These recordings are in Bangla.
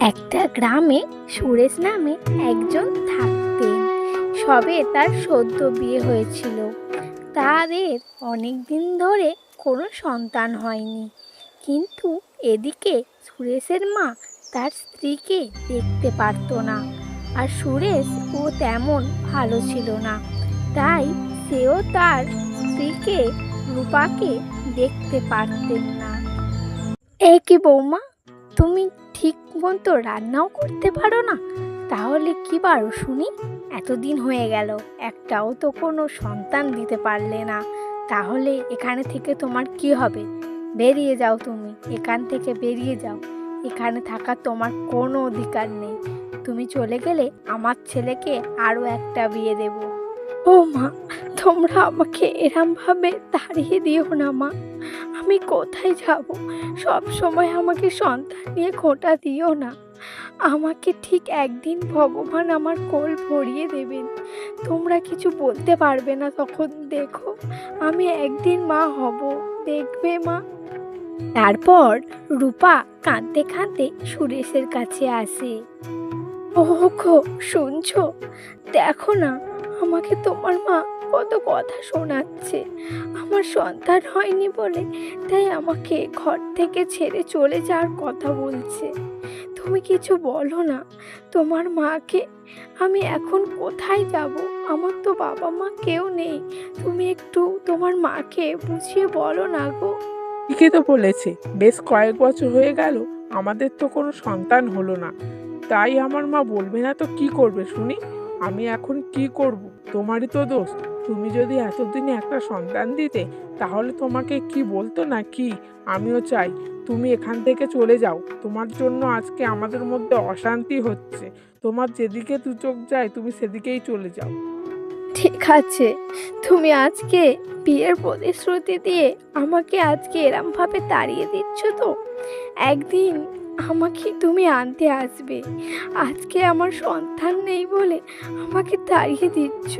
একটা গ্রামে সুরেশ নামে একজন থাকতেন। সবে তার সদ্য বিয়ে হয়েছিল। তাদের অনেক দিন ধরে কোনো সন্তান হয়নি। কিন্তু এদিকে সুরেশের মা তার স্ত্রীকে দেখতে পারতো না। আর সুরেশ ও তেমন ভালো ছিল না, তাই সেও তার স্ত্রীকে রূপাকে দেখতে পারতেন না। এ কি বৌমা, তুমি ঠিক মতো রান্নাও করতে পারো না? তাহলে কি পারো শুনি? এতদিন হয়ে গেল, একটাও তো কোনো সন্তান দিতে পারলে না। তাহলে এখানে থেকে তোমার কি হবে? বেরিয়ে যাও, তুমি এখান থেকে বেরিয়ে যাও। এখানে থাকার তোমার কোনো অধিকার নেই। তুমি চলে গেলে আমার ছেলেকে আরও একটা বিয়ে দেব। ও মা, তোমরা আমাকে এরমভাবে তাড়িয়ে দিও না মা। আমি কোথায় যাব? সব সময় আমাকে সন্তান নিয়ে খোঁটা দিও না। আমাকে ঠিক একদিন ভগবান আমার কোল ভরিয়ে দেবেন। তোমরা কিছু বলতে পারবে না তখন। দেখো, আমি একদিন মা হব, দেখবে মা। তারপর রূপা কাঁদতে কাঁদতে সুরেশের কাছে আসে। ও গো, শুনছো? দেখো না, আমাকে তোমার মা কত কথা শোনাচ্ছে। আমার সন্তান হয়নি বলে তাই আমাকে ঘর থেকে ছেড়ে চলে যাওয়ার কথা বলছে। তুমি কিছু বলো না তোমার মাকে। আমি এখন কোথায় যাব? আমার তো বাবা মা কেউ নেই। তুমি একটু তোমার মাকে বুঝিয়ে বলো না গো। ঠিকই তো বলেছে, বেশ কয়েক বছর হয়ে গেল আমাদের তো কোনো সন্তান হলো না। তাই আমার মা বলবে না তো কি করবে শুনি? আমি এখন কি করব? তোমারই তো দোষ। তুমি যদি এতদিনে একটা সন্তান দিতে তাহলে তোমাকে কি বলতো না কি? আমিও চাই তুমি এখান থেকে চলে যাও। তোমার জন্য আজকে আমাদের মধ্যে অশান্তি হচ্ছে। তোমার যেদিকে দু চোখ যায় তুমি সেদিকেই চলে যাও। ঠিক আছে, তুমি আজকে বিয়ের প্রতিশ্রুতি দিয়ে আমাকে আজকে এরমভাবে তাড়িয়ে দিচ্ছ তো? একদিন আমাকে তুমি আনতে আসবে। আজকে আমার সন্তান নেই বলে আমাকে তাড়িয়ে দিচ্ছ।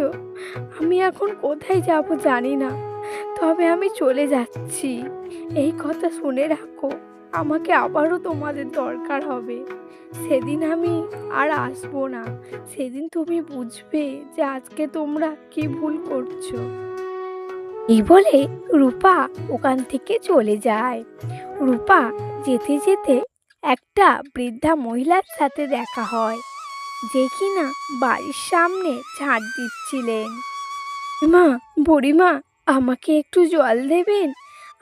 আমি এখন কোথায় যাব জানি না, তবে আমি চলে যাচ্ছি। এই কথা শুনে রাখো, আমাকে আবারও তোমাদের দরকার হবে। সেদিন আমি আর আসবো না। সেদিন তুমি বুঝবে যে আজকে তোমরা কি ভুল করছো। এই বলে রূপা ওখান থেকে চলে যায়। রূপা যেতে যেতে একটা বৃদ্ধা মহিলার সাথে দেখা হয়, যে কিনা বাড়ির সামনে ঝাড় দিচ্ছিলেন। মা, বুড়িমা, আমাকে একটু জল দেবেন?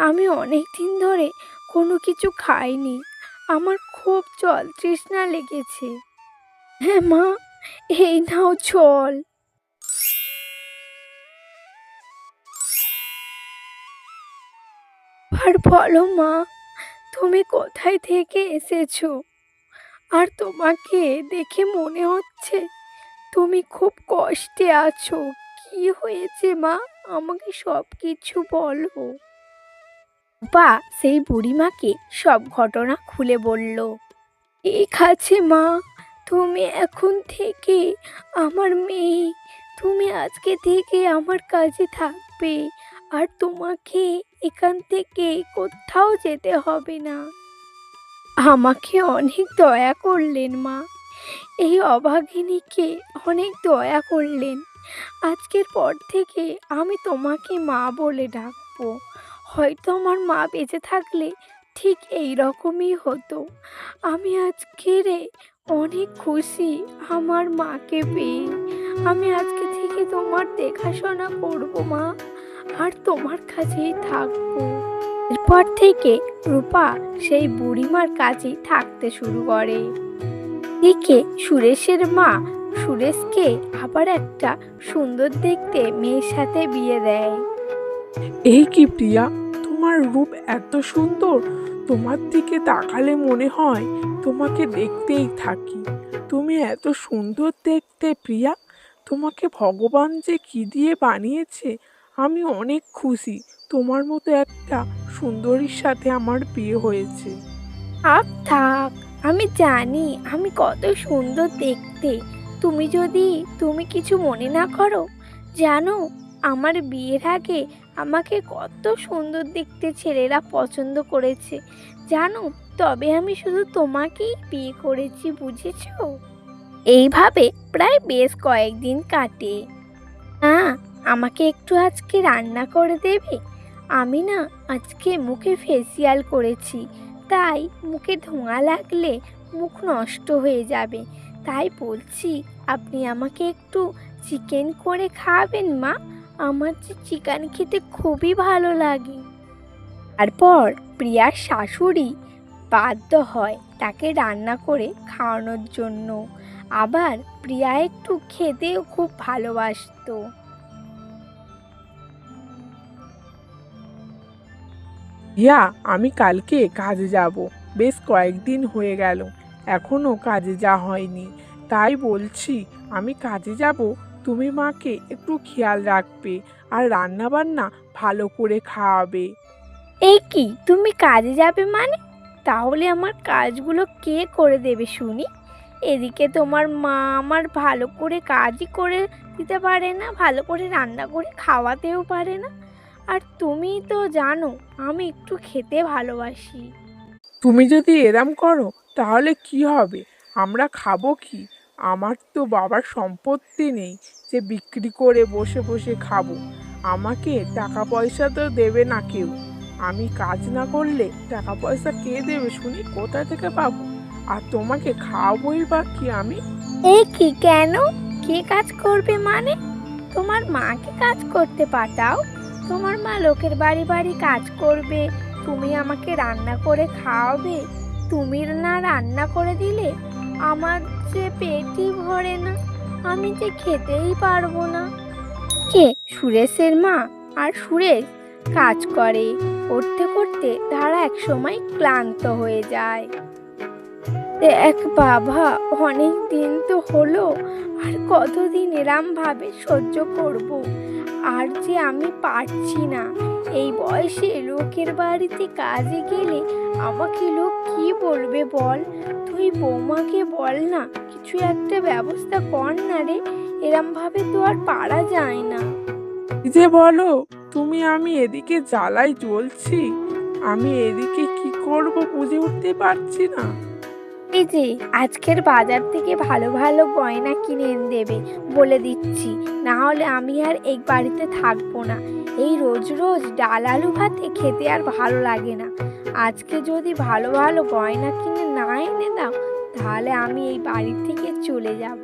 আমি অনেক দিন ধরে কোনো কিছু খাইনি। আমার খুব জল তৃষ্ণা লেগেছে। হ্যাঁ মা, এই নাও জল। আর বলো মা, তুমি কোথায় থেকে এসেছো? আর তোমাকে দেখে মনে হচ্ছে তুমি খুব কষ্টে আছো। কি হয়েছে মা? আমাকে সব কিছু বলো। রূপা সেই বুড়িমাকে সব ঘটনা খুলে বলল। ঠিক আছে মা, তুমি এখন থেকে আমার মেয়ে। তুমি আজকে থেকে আমার কাছে থাকবে। আর তোমাকে এখান থেকে কোথাও যেতে হবে না। আমাকে অনেক দয়া করলেন মা। এই অভাগিনীকে অনেক দয়া করলেন। আজকের পর থেকে আমি তোমাকে মা বলে ডাকবো। হয়তো আমার মা বেঁচে থাকলে ঠিক এই রকমই হতো। আমি আজকের অনেক খুশি আমার মাকে পেয়ে। আমি আজকে থেকে তোমার দেখাশোনা করব মা, আর তোমার কাছেই থাকবো। এরপর থেকে রূপা সেই বুড়িমার কাছেই থাকতে শুরু করে। এদিকে সুরেশের মা সুরেশকে আবার একটা সুন্দর দেখতে মেয়ের সাথে বিয়ে দেয়। এই কি প্রিয়া, তোমার রূপ এত সুন্দর! তোমার দিকে তাকালে মনে হয় তোমাকে দেখতেই থাকি। তুমি এত সুন্দর দেখতে প্রিয়া। তোমাকে ভগবান যে কি দিয়ে বানিয়েছে! আমি অনেক খুশি তোমার মতো একটা সুন্দরীর সাথে আমার বিয়ে হয়েছে। থাক থাক, আমি জানি আমি কত সুন্দর দেখতে। তুমি কিছু মনে না করো। জানো, আমার বিয়ের আগে আমাকে কত সুন্দর দেখতে ছেলেরা পছন্দ করেছে। জানো, তবে আমি শুধু তোমাকেই বিয়ে করেছি, বুঝেছো? এইভাবে প্রায় বেশ কয়েকদিন কাটে। আমাকে একটু আজকে রান্না করে দেবে? আমি না আজকে মুখে ফেসিয়াল করেছি, তাই মুখে ধোঁয়া লাগলে মুখ নষ্ট হয়ে যাবে। তাই বলছি, আপনি আমাকে একটু চিকেন করে খাওয়াবেন মা। আমার যে চিকেন খেতে খুবই ভালো লাগে। তারপর প্রিয়ার শাশুড়ি বাধ্য হয় তাকে রান্না করে খাওয়ানোর জন্য। আবার প্রিয়া একটু খেতেও খুব ভালোবাসতো। ইয়া, আমি কালকে কাজে যাব। বেশ কয়েকদিন হয়ে গেল, এখনো কাজে যাওয়া হয়নি। তাই বলছি, আমি কাজে যাব, তুমি মাকে একটু খেয়াল রাখবে আর রান্না বান্না ভালো করে খাওয়াবে। এই কি, তুমি কাজে যাবে মানে? তাহলে আমার কাজগুলো কে করে দেবে শুনি? এদিকে তোমার মা আমার ভালো করে কাজই করে দিতে পারে না, ভালো করে রান্না করে খাওয়াতেও পারে না। আর তুমি তো জানো আমি একটু খেতে ভালোবাসি। তুমি যদি এরম করো তাহলে কি হবে? আমরা খাবো কি? আমার তো বাবার সম্পত্তি নেই যে বিক্রি করে বসে বসে খাবো। আমাকে টাকা পয়সা তো দেবে না কেউ। আমি কাজ না করলে টাকা পয়সা কে দেবে শুনি? কোথা থেকে পাবো? আর তোমাকে খাওয়াবোই বা কি আমি? এই কি, কেন? কে কাজ করবে মানে? তোমার মাকে কাজ করতে পাঠাও। তোমার মা লোকের বাড়ি বাড়ি কাজ করবে, তুমি আমাকে রান্না করে খাওয়াবে। তুমি না রান্না করে দিলে আমার যে পেটই ভরে না, আমি যে খেতেই পারবো না। কে? সুরেশের মা। আর সুরেশ কাজ করে, করতে করতে তারা একসময় ক্লান্ত হয়ে যায়। দেখ বাবা, অনেক দিন তো হলো, আর কতদিন এরম ভাবে সহ্য করব? আর যে আমি পারছি না। এই বয়সে লোকের বাড়িতে কাজে গেলে আমাকে লোক কি বলবে বল? তুই বৌমাকে বল না, কিছু একটা ব্যবস্থা কর না রে। এরম ভাবে তো আর পারা যায় না। কি যে বলো তুমি, আমি এদিকে জ্বালায় জ্বলছি। আমি এদিকে কি করব বুঝে উঠতে পারছি না। এই যে আজকের বাজার থেকে ভালো ভালো গয়না কিনে এনে দেবে, বলে দিচ্ছি। না হলে আমি আর এই বাড়িতে থাকবো না। এই রোজ রোজ ডাল আলু ভাতে খেতে আর ভালো লাগে না। আজকে যদি ভালো ভালো গয়না কিনে না এনে দাও, তাহলে আমি এই বাড়ি থেকে চলে যাব।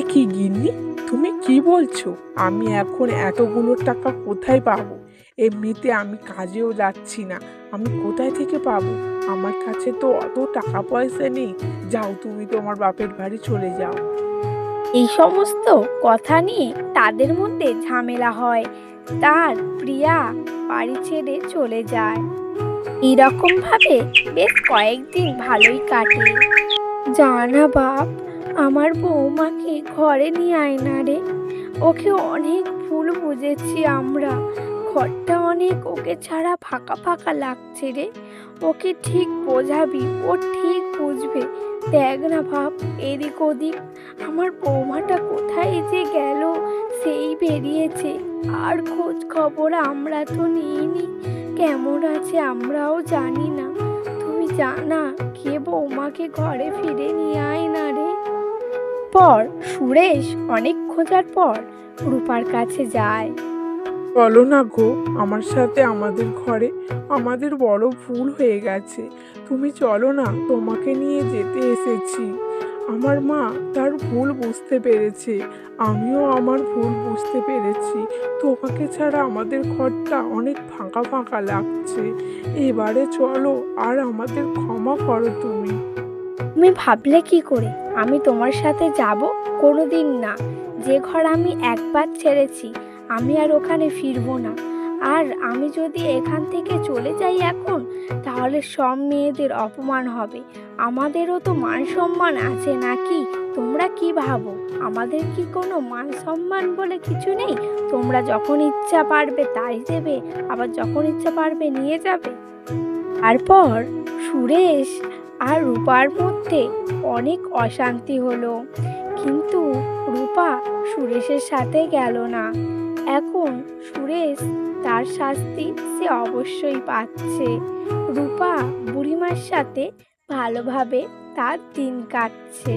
এ কি গিন্নি, তুমি কি বলছো? আমি এখন এতগুলো টাকা কোথায় পাবো? এমনিতে আমি কাজেও যাচ্ছি না, আমি কোথায় থেকে পাবো? আমার কাছে তো অত টাকা পয়সা নেই। যাও, তুমি তোমার বাপের বাড়ি চলে যাও। এই সমস্ত কথা নিয়ে তাদের মধ্যে ঝামেলা হয়। তার প্রিয়া বাড়ি ছেড়ে চলে যায়। এরকম ভাবে বেশ কয়েকদিন ভালোই কাটে। জানা বাপ, আমার বৌমাকে ঘরে নিয়ে আয় না রে। ওকে অনেক ভুল বুঝেছি আমরা। ঘরটা অনেক ওকে ছাড়া ফাঁকা ফাঁকা লাগছে রে। ওকে ঠিক বোঝাবি, ও ঠিক বুঝবে। দেখ না বাপ, এদিক ওদিক আমার বৌমাটা কোথায় যে গেল, সেই বেরিয়েছে। আর খোঁজ খবর আমরা তো নিইনি। কেমন আছে আমরাও জানি না। তুমি জানা, কে বৌমাকে ঘরে ফিরে নিয়ে আয় না রে। পর সুরেশ অনেক খোঁজার পর রূপার কাছে যায়। চলো না গো আমার সাথে আমাদের ঘরে। আমাদের বড় ভুল হয়ে গেছে। তুমি চলো না, তোমাকে নিয়ে যেতে এসেছি। আমার মা তার ভুল বুঝতে পেরেছে, আমিও আমার ভুল বুঝতে পেরেছি। তোমাকে ছাড়া আমাদের ঘরটা অনেক ফাঁকা ফাঁকা লাগছে। এবারে চলো, আর আমাদের ক্ষমা করো তুমি। তুমি ভাবলে কি করে আমি তোমার সাথে যাব? কোনোদিন না। যে ঘর আমি একবার ছেড়েছি, আমি আর ওখানে ফিরবো না। আর আমি যদি এখান থেকে চলে যাই এখন, তাহলে সব মেয়েদের অপমান হবে। আমাদেরও তো মান সম্মান আছে নাকি? তোমরা কি ভাবো, আমাদের কি কোনো মান সম্মান বলে কিছু নেই? তোমরা যখন ইচ্ছা পারবে তাই দেবে, আবার যখন ইচ্ছা পারবে নিয়ে যাবে। তারপর সুরেশ আর রূপার মধ্যে অনেক অশান্তি হলো, কিন্তু রূপা সুরেশের সাথে গেল না। এখন সুরেশ তার শাস্তি সে অবশ্যই পাচ্ছে। রূপা বুড়িমার সাথে ভালোভাবে তার দিন কাটছে।